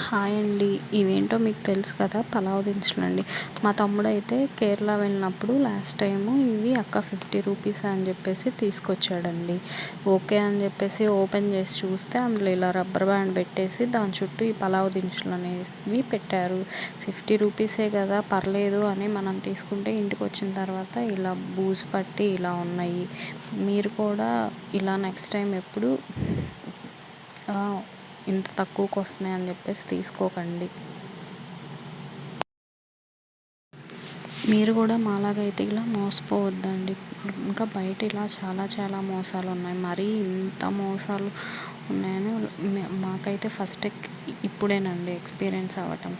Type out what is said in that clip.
Hi అండి. ఇవేంటో మీకు తెలుసు కదా, పలావ్ దినుసులండి. మా తమ్ముడైతే కేరళ వెళ్ళినప్పుడు లాస్ట్ టైము ఇవి అక్క 50 రూపీస్ అని చెప్పేసి తీసుకొచ్చాడండి. ఓకే అని చెప్పేసి ఓపెన్ చేసి చూస్తే అందులో ఇలా రబ్బర్ బ్యాండ్ పెట్టేసి దాని చుట్టూ ఈ పలావ్ దినుసులు అనేవి పెట్టారు. 50 రూపీసే కదా పర్లేదు అని మనం తీసుకుంటే ఇంటికి వచ్చిన తర్వాత ఇలా బూజు పట్టి ఇలా ఉన్నాయి. మీరు కూడా ఇలా నెక్స్ట్ టైం ఎప్పుడు ఇంత తక్కువకి వస్తున్నాయి అని చెప్పేసి తీసుకోకండి. మీరు కూడా మాలాగైతే ఇలా మోసపోవద్దండి. ఇంకా బయట ఇలా చాలా మోసాలు ఉన్నాయి. మరీ ఇంత మోసాలు ఉన్నాయని మాకైతే ఫస్ట్ ఇప్పుడేనండి ఎక్స్పీరియన్స్ అవ్వటం.